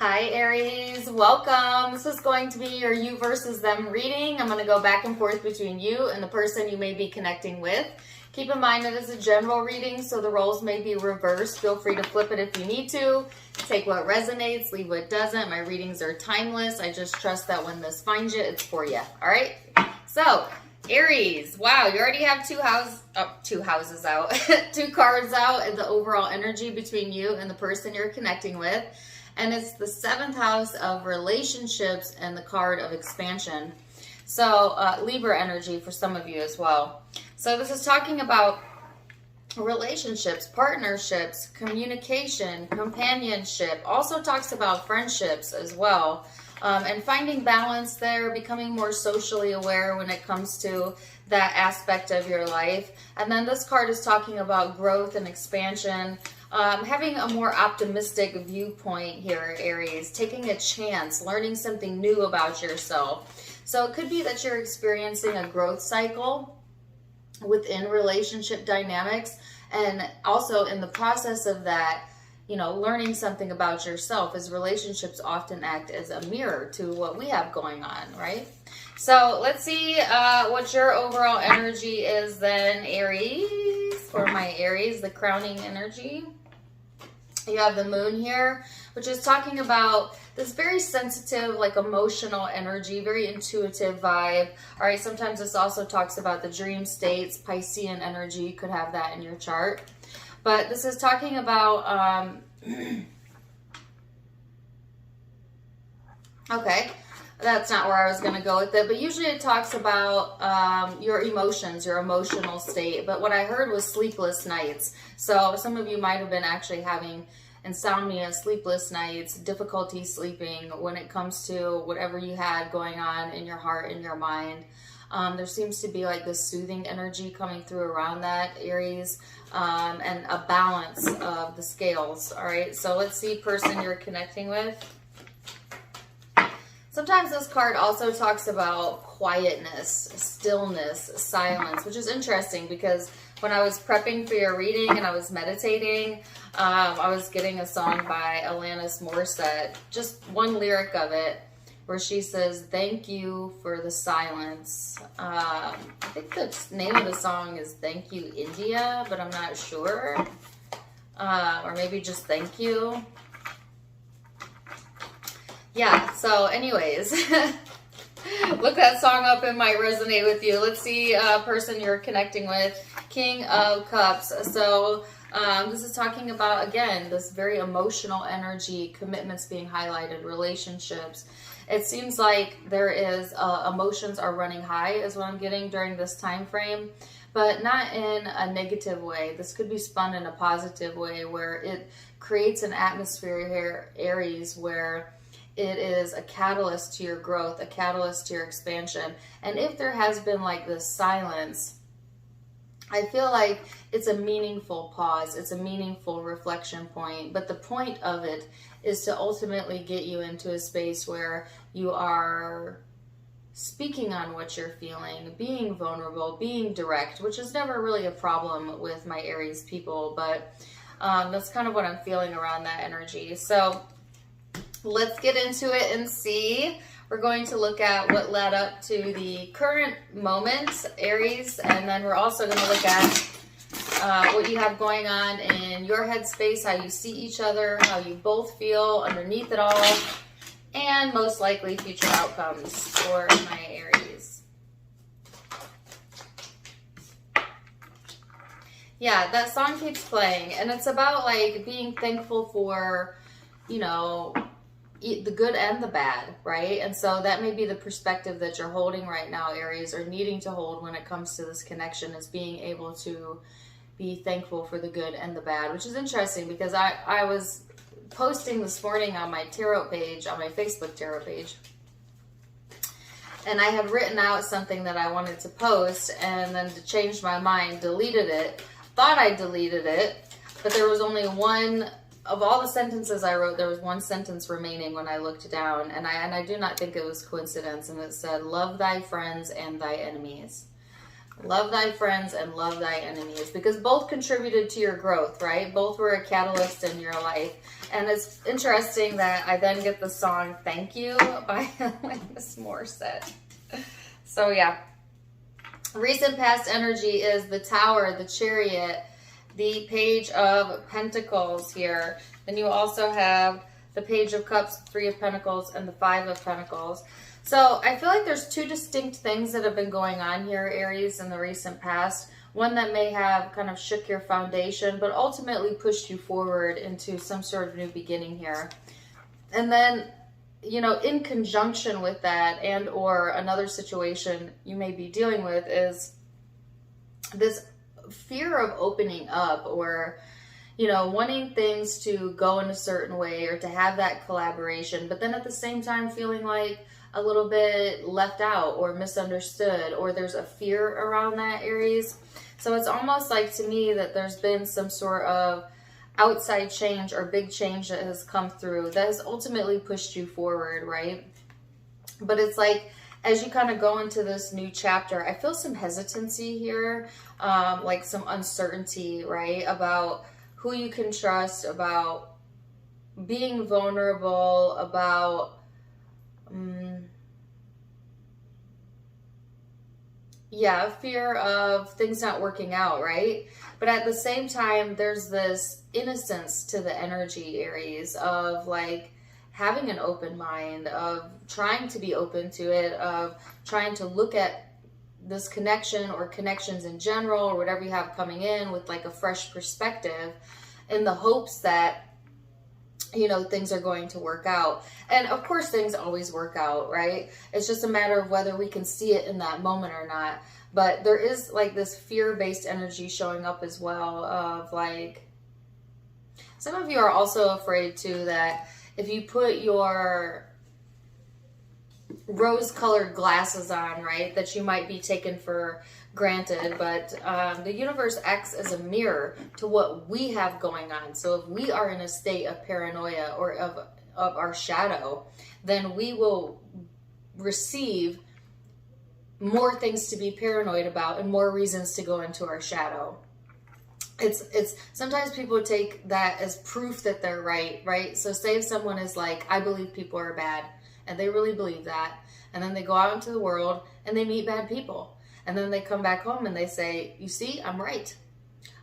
Hi Aries, welcome. This is going to be your you versus them reading. I'm going to go back and forth between you and the person you may be connecting with. Keep in mind it is a general reading, so the roles may be reversed. Feel free to flip it if you need to. Take what resonates, leave what doesn't. My readings are timeless. I just trust that when this finds you, it's for you. All right? So, Aries, wow, you already have two houses out, two cards out, and the overall energy between you and the person you're connecting with. And it's the 7th house of relationships and the card of expansion. So Libra energy for some of you as well. So this is talking about relationships, partnerships, communication, companionship. Also talks about friendships as well. And finding balance there, becoming more socially aware when it comes to that aspect of your life. And then this card is talking about growth and expansion. Having a more optimistic viewpoint here, Aries, taking a chance, learning something new about yourself. So it could be that you're experiencing a growth cycle within relationship dynamics, and also in the process of that, you know, learning something about yourself, as relationships often act as a mirror to what we have going on, right? So let's see what your overall energy is then, Aries. For my Aries, the crowning energy. You have the moon here, which is talking about this very sensitive, like emotional energy, very intuitive vibe. All right, sometimes this also talks about the dream states, Piscean energy. You could have that in your chart. But this is talking about, okay, that's not where I was going to go with it. But usually it talks about your emotions, your emotional state. But what I heard was sleepless nights. So some of you might have been actually having insomnia, sleepless nights, difficulty sleeping when it comes to whatever you had going on in your heart and your mind. There seems to be like this soothing energy coming through around that, Aries, and a balance of the scales. All right, so let's see person you're connecting with. Sometimes this card also talks about quietness, stillness, silence, which is interesting because when I was prepping for your reading and I was meditating, I was getting a song by Alanis Morissette, just one lyric of it, where she says, "Thank you for the silence." I think the name of the song is "Thank You, India," but I'm not sure. Or maybe just "Thank You." Yeah, so anyways, look that song up, it might resonate with you. Let's see person you're connecting with. King of Cups. So this is talking about, again, this very emotional energy, commitments being highlighted, relationships. It seems like there is emotions are running high is what I'm getting during this time frame, but not in a negative way. This could be spun in a positive way where it creates an atmosphere here, Aries, where it is a catalyst to your growth, a catalyst to your expansion. And if there has been like this silence, I feel like it's a meaningful pause. It's a meaningful reflection point. But the point of it is to ultimately get you into a space where you are speaking on what you're feeling, being vulnerable, being direct, which is never really a problem with my Aries people. But that's kind of what I'm feeling around that energy. So let's get into it and see. We're going to look at what led up to the current moment, Aries, and then we're also going to look at what you have going on in your headspace, how you see each other, how you both feel underneath it all, and most likely future outcomes for my Aries. Yeah, that song keeps playing, and it's about like being thankful for, you know, the good and the bad, right? And so that may be the perspective that you're holding right now, Aries, or needing to hold when it comes to this connection, is being able to be thankful for the good and the bad, which is interesting because I was posting this morning on my tarot page, on my Facebook tarot page, and I had written out something that I wanted to post, and then to change my mind, deleted it. Thought I deleted it, but there was only one. Of all the sentences I wrote, there was one sentence remaining when I looked down, and I do not think it was coincidence, and it said, "Love thy friends and thy enemies." Love thy friends and love thy enemies, because both contributed to your growth, right? Both were a catalyst in your life. And it's interesting that I then get the song Thank You by Alanis Morissette. So yeah. Recent past energy is the Tower, the Chariot, the Page of Pentacles here. Then you also have the Page of Cups, Three of Pentacles, and the Five of Pentacles. So I feel like there's two distinct things that have been going on here, Aries, in the recent past. One that may have kind of shook your foundation, but ultimately pushed you forward into some sort of new beginning here. And then, you know, in conjunction with that, and or another situation you may be dealing with, is this fear of opening up, or, you know, wanting things to go in a certain way or to have that collaboration, but then at the same time feeling like a little bit left out or misunderstood, or there's a fear around that, Aries. So it's almost like, to me, that there's been some sort of outside change or big change that has come through that has ultimately pushed you forward, right? But it's like, as you kind of go into this new chapter, I feel some hesitancy here, like some uncertainty, right? About who you can trust, about being vulnerable, about yeah, fear of things not working out, right? But at the same time, there's this innocence to the energy, Aries, of like having an open mind, of trying to be open to it, of trying to look at this connection or connections in general or whatever you have coming in with like a fresh perspective, in the hopes that, you know, things are going to work out. And of course things always work out, right? It's just a matter of whether we can see it in that moment or not. But there is like this fear-based energy showing up as well, of like, some of you are also afraid too that if you put your rose-colored glasses on, right, that you might be taken for granted. But the universe acts as a mirror to what we have going on. So if we are in a state of paranoia or of our shadow, then we will receive more things to be paranoid about and more reasons to go into our shadow. It's sometimes people take that as proof that they're right? So say if someone is like, I believe people are bad, and they really believe that, and then they go out into the world and they meet bad people, and then they come back home and they say, you see, I'm right.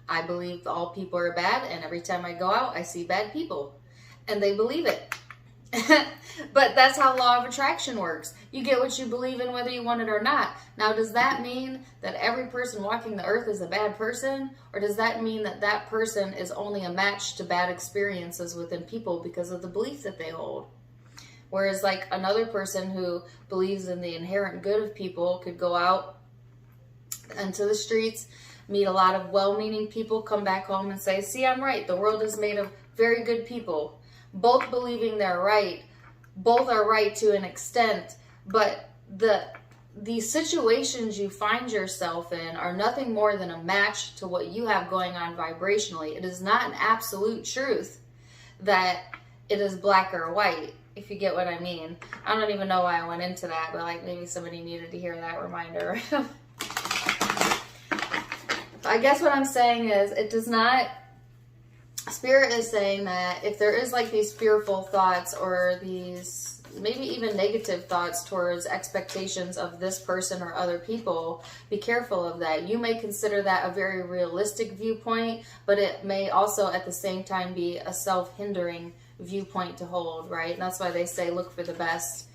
I believe all people are bad, and every time I go out, I see bad people. And they believe it. But that's how law of attraction works. You get what you believe in, whether you want it or not. Now, does that mean that every person walking the earth is a bad person? Or does that mean that that person is only a match to bad experiences within people because of the belief that they hold? Whereas like another person who believes in the inherent good of people could go out into the streets, meet a lot of well-meaning people, come back home and say, see, I'm right. The world is made of very good people. Both believing they're right. Both are right to an extent. But the situations you find yourself in are nothing more than a match to what you have going on vibrationally. It is not an absolute truth that it is black or white, if you get what I mean. I don't even know why I went into that, but like maybe somebody needed to hear that reminder. I guess what I'm saying is, it does not, Spirit is saying that if there is like these fearful thoughts or these maybe even negative thoughts towards expectations of this person or other people, be careful of that. You may consider that a very realistic viewpoint, but it may also at the same time be a self-hindering viewpoint to hold, right? And that's why they say look for the best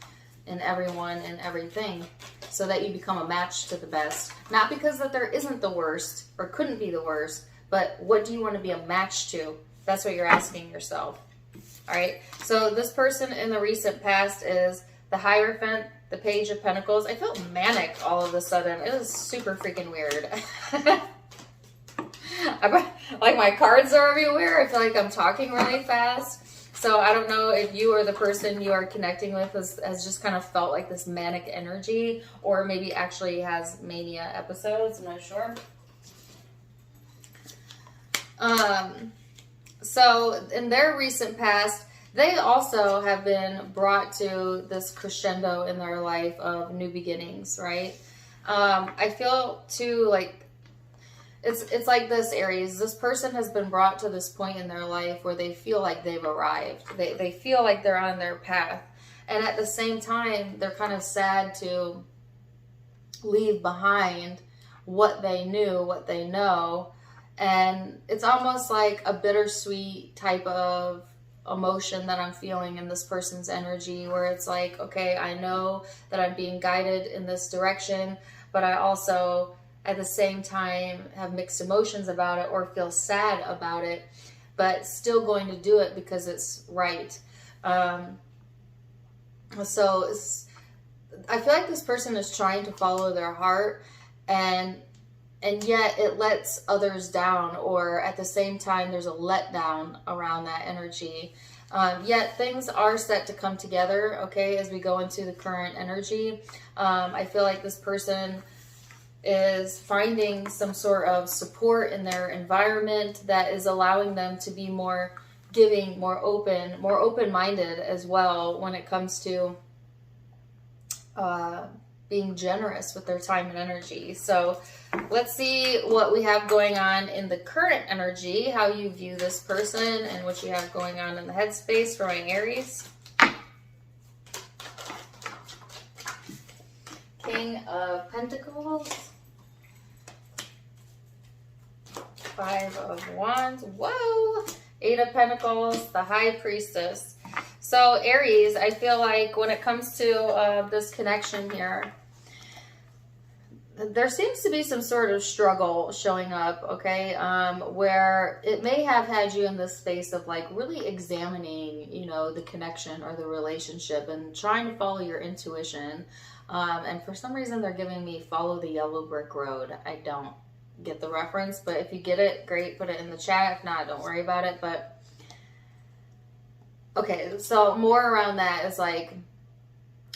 in everyone and everything, so that you become a match to the best. Not because that there isn't the worst or couldn't be the worst, but what do you want to be a match to? That's what you're asking yourself. All right. So this person in the recent past is the Hierophant, the Page of Pentacles. I felt manic all of a sudden. It was super freaking weird. Like my cards are everywhere. I feel like I'm talking really fast. So I don't know if you or the person you are connecting with has just kind of felt like this manic energy, or maybe actually has mania episodes. I'm not sure. So in their recent past, they also have been brought to this crescendo in their life of new beginnings, right? I feel too like it's like this, Aries. This person has been brought to this point in their life where they feel like they've arrived. They feel like they're on their path. And at the same time, they're kind of sad to leave behind what they knew, what they know. And it's almost like a bittersweet type of emotion that I'm feeling in this person's energy, where it's like, okay, I know that I'm being guided in this direction, but I also at the same time have mixed emotions about it or feel sad about it, but still going to do it because it's right. So I feel like this person is trying to follow their heart, and yet it lets others down, or at the same time there's a letdown around that energy. Yet things are set to come together, okay, as we go into the current energy. I feel like this person is finding some sort of support in their environment that is allowing them to be more giving, more open-minded as well when it comes to being generous with their time and energy. So let's see what we have going on in the current energy, how you view this person and what you have going on in the headspace for my Aries. King of Pentacles. Five of Wands. Whoa! Eight of Pentacles. The High Priestess. So Aries, I feel like when it comes to this connection here, there seems to be some sort of struggle showing up, okay, where it may have had you in this space of like really examining, you know, the connection or the relationship and trying to follow your intuition. And for some reason, they're giving me follow the yellow brick road. I don't get the reference, but if you get it, great, put it in the chat. If not, don't worry about it. But okay, so more around that is like,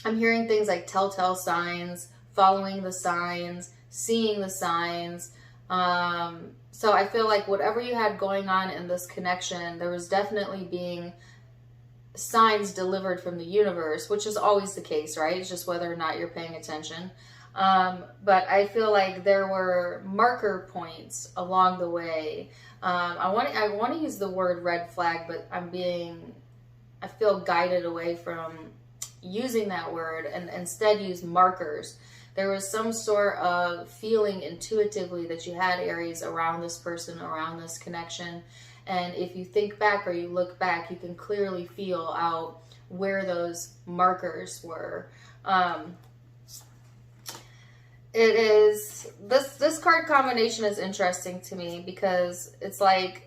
I'm hearing things like telltale signs, following the signs, seeing the signs. So I feel like whatever you had going on in this connection, there was definitely being signs delivered from the universe, which is always the case, right? It's just whether or not you're paying attention. But I feel like there were marker points along the way. I want to use the word red flag, but I feel guided away from using that word and instead use markers. There was some sort of feeling intuitively that you had, Aries, around this person, around this connection. And if you think back or you look back, you can clearly feel out where those markers were. It is, this card combination is interesting to me because it's like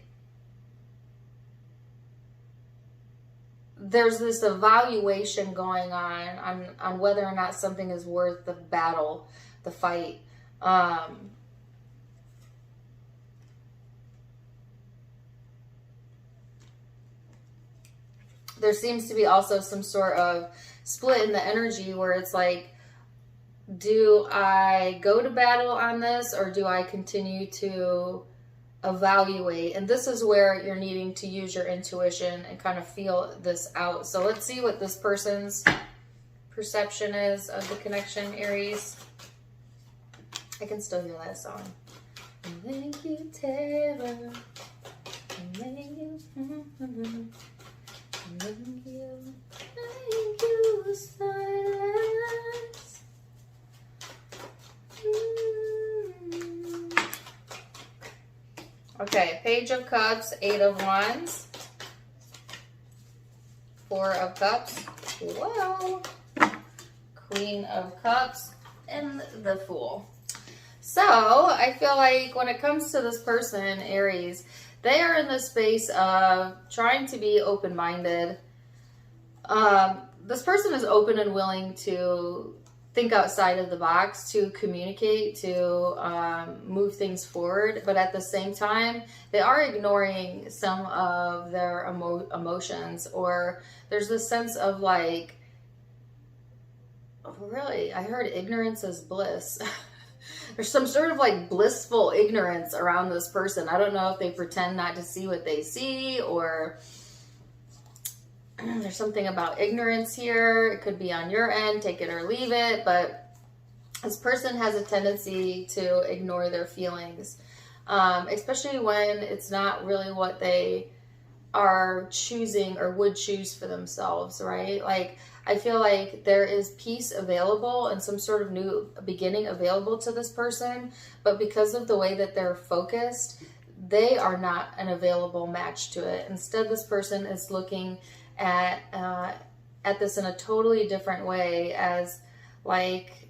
there's this evaluation going on whether or not something is worth the battle, the fight. There seems to be also some sort of split in the energy where it's like, do I go to battle on this or do I continue to evaluate? And this is where you're needing to use your intuition and kind of feel this out. So let's see what this person's perception is of the connection, Aries. I can still hear that song. Thank you, terror. Thank you. Thank you, silence. Okay, Page of Cups, Eight of Wands, Four of Cups, whoa, Queen of Cups, and the Fool. So, I feel like when it comes to this person, Aries, they are in the space of trying to be open-minded. This person is open and willing to think outside of the box, to communicate, to move things forward. But at the same time, they are ignoring some of their emotions, or there's this sense of like, oh, really, I heard ignorance is bliss. There's some sort of like blissful ignorance around this person. I don't know if they pretend not to see what they see, or there's something about ignorance here. It could be on your end, take it or leave it, but This person has a tendency to ignore their feelings, especially when it's not really what they are choosing or would choose for themselves, right? Like, I feel like there is peace available and some sort of new beginning available to this person, but because of the way that they're focused, they are not an available match to it. Instead, this person is looking at this in a totally different way, as like,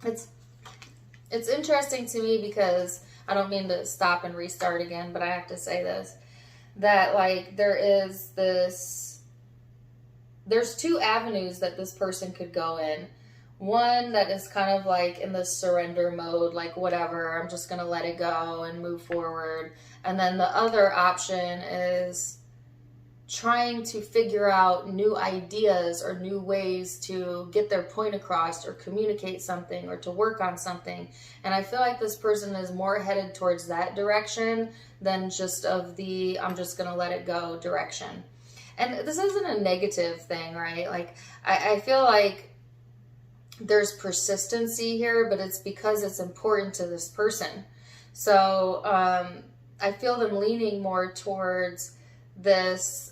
it's interesting to me because I don't mean to stop and restart again, but I have to say this, that like there's two avenues that this person could go in. One that is kind of like in the surrender mode, like whatever, I'm just going to let it go and move forward. And then the other option is trying to figure out new ideas or new ways to get their point across or communicate something or to work on something. And I feel like this person is more headed towards that direction than just of the I'm just going to let it go direction. And this isn't a negative thing, right? Like, I feel like there's persistency here, but it's because it's important to this person. So I feel them leaning more towards this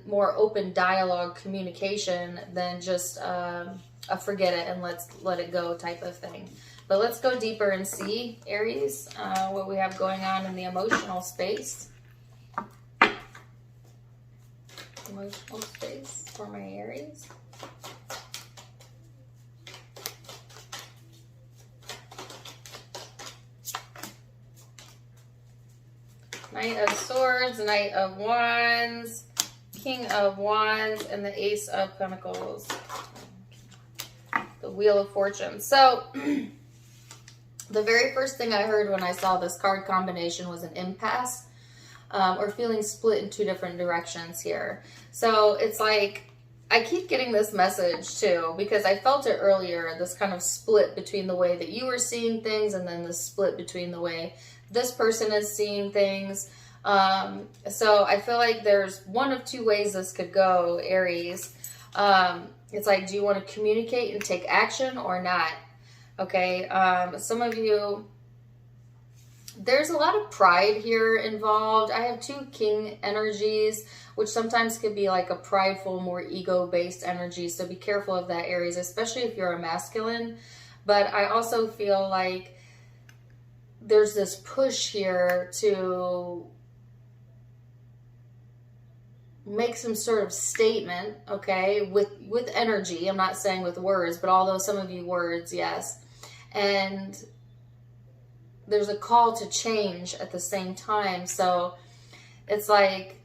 more open dialogue communication than just a forget it and let's let it go type of thing. But let's go deeper and see, Aries, what we have going on in the emotional space. Emotional space for my Aries. Knight of Swords, Knight of Wands, King of Wands, and the Ace of Pentacles. The Wheel of Fortune. So, the very first thing I heard when I saw this card combination was an impasse, or feeling split in two different directions here. So, it's like, I keep getting this message too, because I felt it earlier, this kind of split between the way that you were seeing things and then the split between the way this person is seeing things. So I feel like there's one of two ways this could go, Aries. It's like, do you want to communicate and take action or not? Okay. Some of you, there's a lot of pride here involved. I have two king energies, which sometimes could be like a prideful, more ego-based energy. So be careful of that, Aries, especially if you're a masculine. But I also feel like there's this push here to make some sort of statement, okay, with energy. I'm not saying with words, but although some of you words, yes. And there's a call to change at the same time. So it's like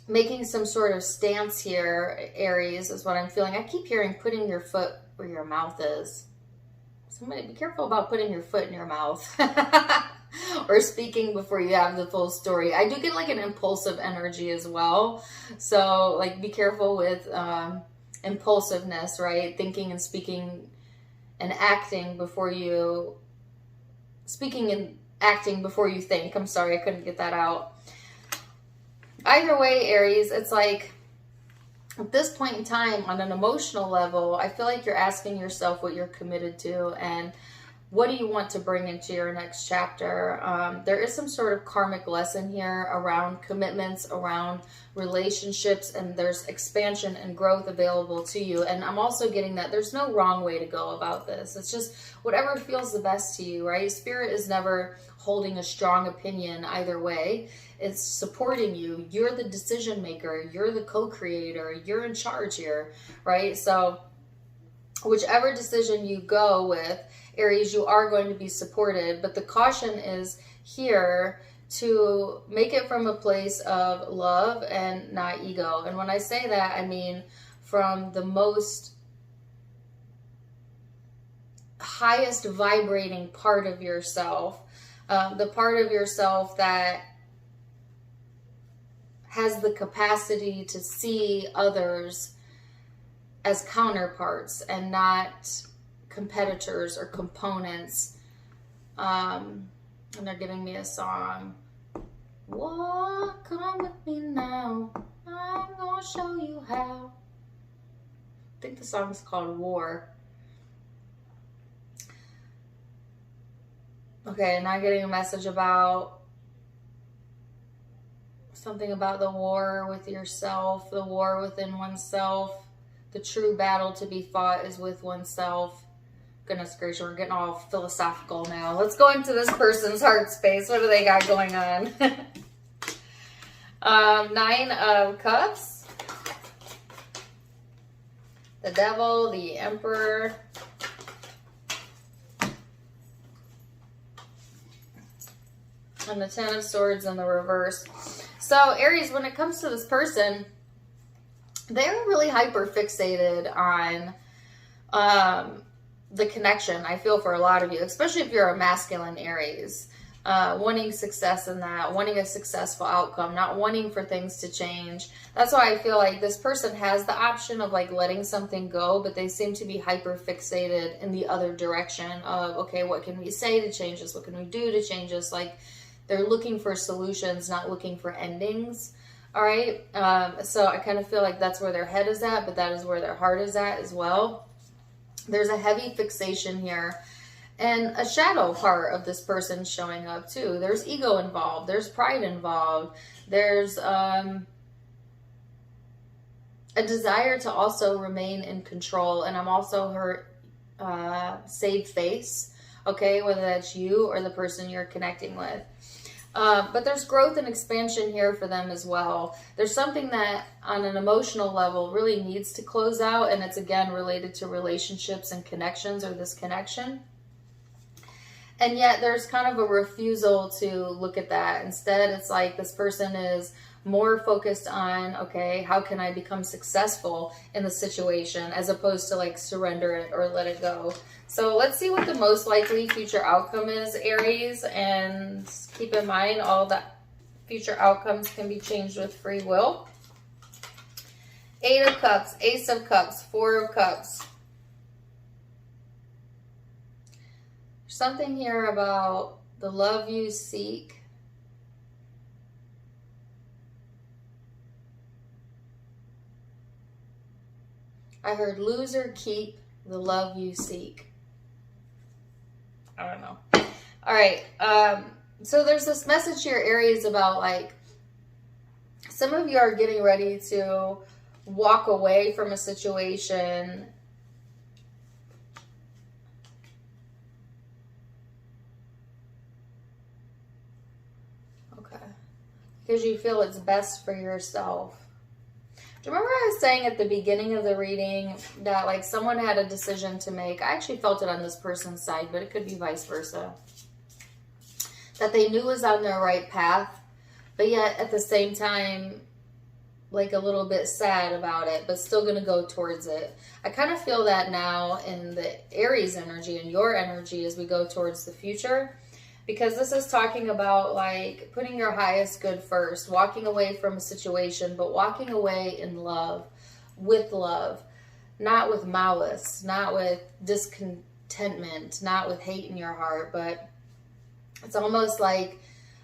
making some sort of stance here, Aries, is what I'm feeling. I keep hearing putting your foot where your mouth is. Somebody be careful about putting your foot in your mouth or speaking before you have the full story. I do get like an impulsive energy as well. So like be careful with impulsiveness, right? Thinking and speaking and acting before you, speaking and acting before you think. I'm sorry, I couldn't get that out. Either way, Aries, it's like, at this point in time, on an emotional level, I feel like you're asking yourself what you're committed to and what do you want to bring into your next chapter. There is some sort of karmic lesson here around commitments, around relationships, and there's expansion and growth available to you. And I'm also getting that there's no wrong way to go about this. It's just whatever feels the best to you, right? Spirit is never holding a strong opinion either way. It's supporting you. You're the decision maker. You're the co-creator. You're in charge here, right? So whichever decision you go with, Aries, you are going to be supported. But the caution is here to make it from a place of love and not ego. And when I say that, I mean from the most highest vibrating part of yourself, the part of yourself that has the capacity to see others as counterparts and not competitors or components. And they're giving me a song. Walk, come with me now. I'm gonna show you how. I think the song's called War. Okay, now getting a message about something about the war with yourself, the war within oneself. The true battle to be fought is with oneself. Goodness gracious, we're getting all philosophical now. Let's go into this person's heart space. What do they got going on? 9 of Cups. The Devil, the Emperor. And the 10 of Swords in the reverse. So, Aries, when it comes to this person, they're really hyper fixated on the connection, I feel, for a lot of you, especially if you're a masculine Aries, wanting success in that, wanting a successful outcome, not wanting for things to change. That's why I feel like this person has the option of like letting something go, but they seem to be hyper fixated in the other direction of, okay, what can we say to change this? What can we do to change this? Like, they're looking for solutions, not looking for endings. All right. So I kind of feel like that's where their head is at, but that is where their heart is at as well. There's a heavy fixation here and a shadow part of this person showing up too. There's ego involved. There's pride involved. There's a desire to also remain in control. And I'm also hurt, save face. Okay. Whether that's you or the person you're connecting with. But there's growth and expansion here for them as well. There's something that on an emotional level really needs to close out. And it's again related to relationships and connections, or this connection. And yet there's kind of a refusal to look at that. Instead, it's like this person is more focused on, okay, how can I become successful in the situation, as opposed to like surrender it or let it go. So let's see what the most likely future outcome is, Aries. And keep in mind, all the future outcomes can be changed with free will. 8 of Cups, Ace of Cups, 4 of Cups. Something here about the love you seek. I heard lose or keep the love you seek. I don't know. All right. So there's this message here, Aries, about like some of you are getting ready to walk away from a situation. Okay. Because you feel it's best for yourself. Do you remember I was saying at the beginning of the reading that like someone had a decision to make? I actually felt it on this person's side, but it could be vice versa. That they knew was on their right path, but yet at the same time, like a little bit sad about it, but still going to go towards it. I kind of feel that now in the Aries energy and your energy as we go towards the future. Because this is talking about like putting your highest good first, walking away from a situation, but walking away in love, with love, not with malice, not with discontentment, not with hate in your heart, but it's almost like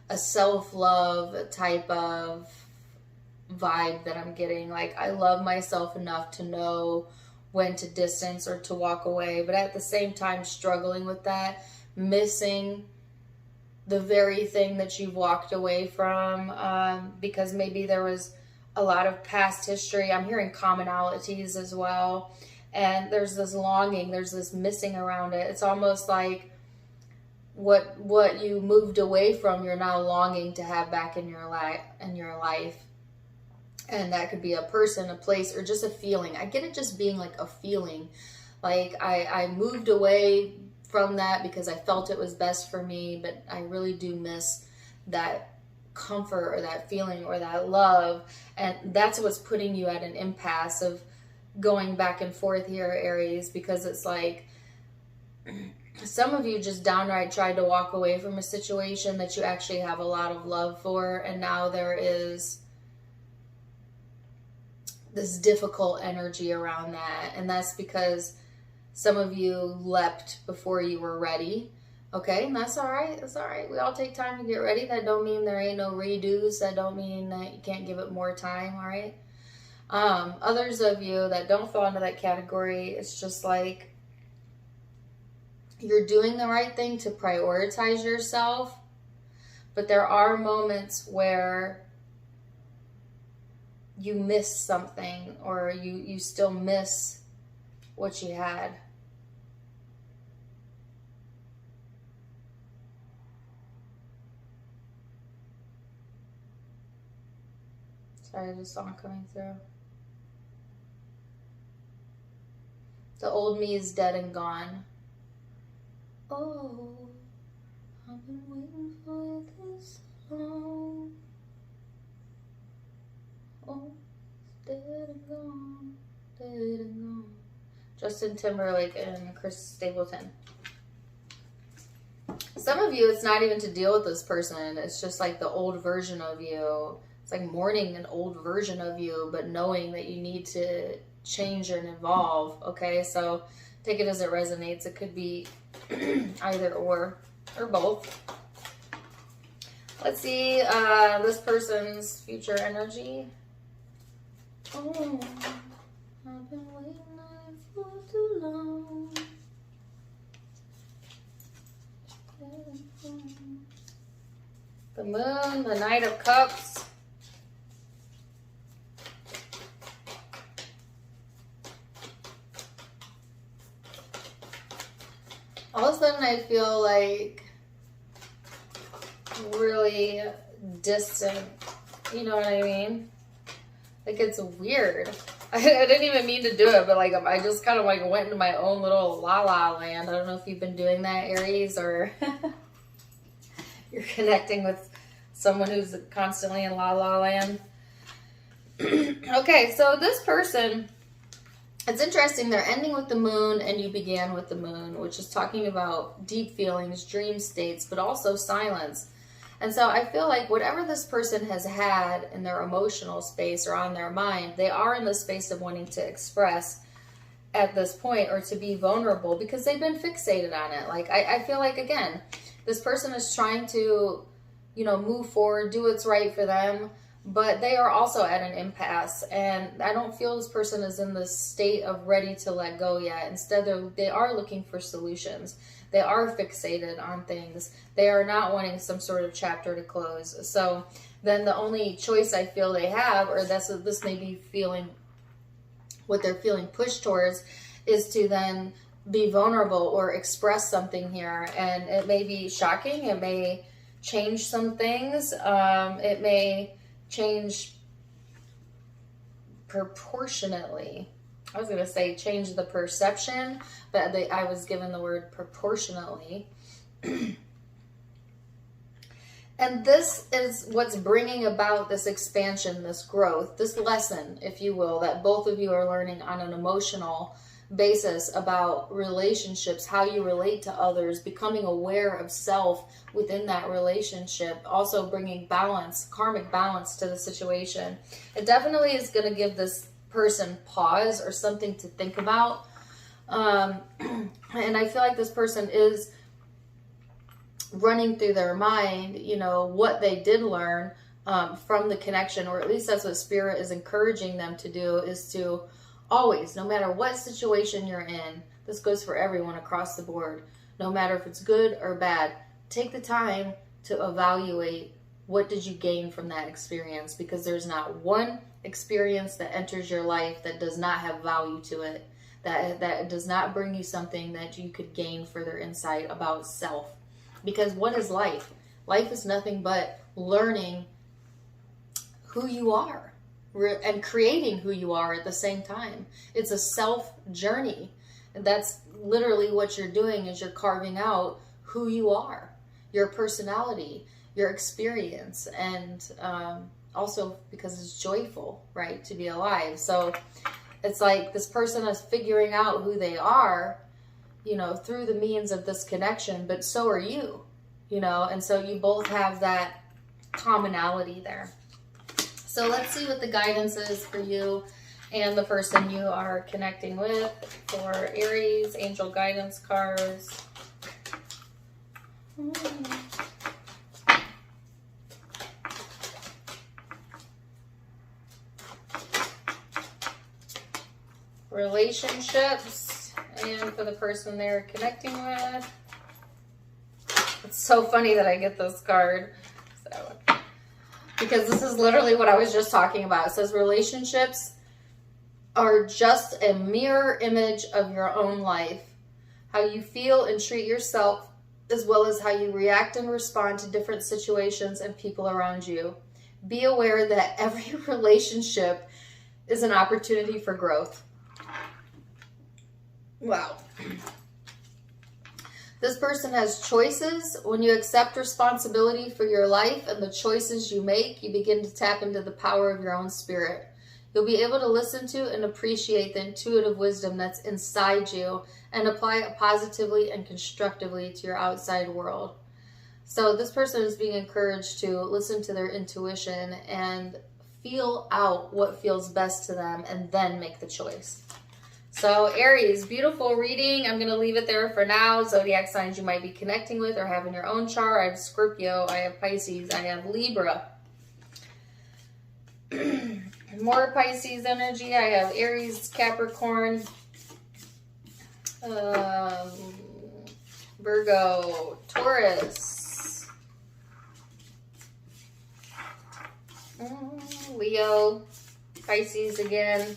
a self-love type of vibe that I'm getting. Like, I love myself enough to know when to distance or to walk away, but at the same time struggling with that, missing the very thing that you've walked away from, because maybe there was a lot of past history. I'm hearing commonalities as well. And there's this longing, there's this missing around it. It's almost like what you moved away from, you're now longing to have back in your life. And that could be a person, a place, or just a feeling. I get it just being like a feeling. Like I moved away from that because I felt it was best for me, but I really do miss that comfort or that feeling or that love. And that's what's putting you at an impasse of going back and forth here, Aries, because it's like some of you just downright tried to walk away from a situation that you actually have a lot of love for, and now there is this difficult energy around that. And that's because some of you leapt before you were ready. Okay, and that's all right. That's all right. We all take time to get ready. That don't mean there ain't no redos. That don't mean that you can't give it more time, all right? Others of you that don't fall into that category, it's just like you're doing the right thing to prioritize yourself, but there are moments where you miss something, or you still miss what you had. Sorry, there's a song coming through. The old me is dead and gone. Oh, I've been waiting for this long. Oh, it's dead and gone, dead and gone. Justin Timberlake and Chris Stapleton. Some of you, it's not even to deal with this person. It's just like the old version of you. It's like mourning an old version of you, but knowing that you need to change and evolve. Okay, so take it as it resonates. It could be either or both. Let's see this person's future energy. Oh, I've been waiting for too long. The moon, the Knight of Cups. All of a sudden I feel like really distant. You know what I mean? Like, it's weird. I didn't even mean to do it, but like I just kind of like went into my own little la-la land. I don't know if you've been doing that, Aries, or you're connecting with someone who's constantly in la-la land. Okay, so this person, it's interesting. They're ending with the moon and you began with the moon, which is talking about deep feelings, dream states, but also silence. And so I feel like whatever this person has had in their emotional space or on their mind, they are in the space of wanting to express at this point, or to be vulnerable, because they've been fixated on it. Like, I feel like, again, this person is trying to, you know, move forward, do what's right for them, but they are also at an impasse. And I don't feel this person is in the state of ready to let go yet. Instead, they are looking for solutions. They are fixated on things. They are not wanting some sort of chapter to close. So then the only choice I feel they have, or this may be feeling what they're feeling pushed towards, is to then be vulnerable or express something here. And it may be shocking. It may change some things. It may change proportionately. I was going to say change the perception, but I was given the word proportionately. And this is what's bringing about this expansion, this growth, this lesson, if you will, that both of you are learning on an emotional basis about relationships, how you relate to others, becoming aware of self within that relationship, also bringing balance, karmic balance to the situation. It definitely is going to give this person pause or something to think about. And I feel like this person is running through their mind, you know, what they did learn from the connection, or at least that's what Spirit is encouraging them to do, is to always, no matter what situation you're in, this goes for everyone across the board, no matter if it's good or bad, take the time to evaluate what did you gain from that experience, because there's not one experience that enters your life that does not have value to it, that does not bring you something that you could gain further insight about self. Because what is life? Life is nothing but learning who you are and creating who you are at the same time. It's a self journey. And that's literally what you're doing, is you're carving out who you are, your personality, your experience, and also because it's joyful, right, to be alive. So it's like this person is figuring out who they are, you know, through the means of this connection, but so are you, you know, and so you both have that commonality there. So let's see what the guidance is for you and the person you are connecting with for Aries. Angel guidance cards. Relationships, and for the person they're connecting with. It's so funny that I get this card. So, because this is literally what I was just talking about. It says relationships are just a mirror image of your own life. How you feel and treat yourself, as well as how you react and respond to different situations and people around you. Be aware that every relationship is an opportunity for growth. Wow. This person has choices. When you accept responsibility for your life and the choices you make, you begin to tap into the power of your own spirit. You'll be able to listen to and appreciate the intuitive wisdom that's inside you and apply it positively and constructively to your outside world. So this person is being encouraged to listen to their intuition and feel out what feels best to them and then make the choice. So Aries, beautiful reading. I'm going to leave it there for now. Zodiac signs you might be connecting with or have in your own chart. I have Scorpio, I have Pisces, I have Libra. More Pisces energy. I have Aries, Capricorn, Virgo, Taurus, Leo, Pisces again,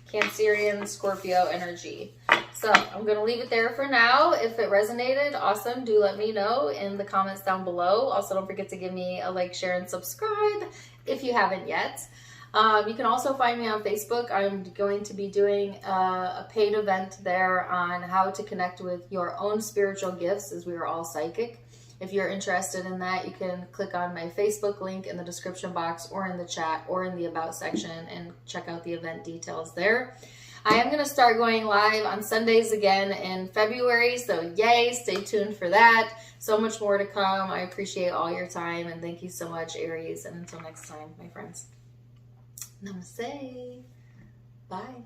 Cancerian, Scorpio energy. So I'm going to leave it there for now. If it resonated, awesome. Do let me know in the comments down below. Also, don't forget to give me a like, share, and subscribe if you haven't yet. You can also find me on Facebook. I'm going to be doing a paid event there on how to connect with your own spiritual gifts, as we are all psychic. If you're interested in that, you can click on my Facebook link in the description box or in the chat or in the About section and check out the event details there. I am going to start going live on Sundays again in February, so yay, stay tuned for that. So much more to come. I appreciate all your time, and thank you so much, Aries. And until next time, my friends. Namaste. Bye.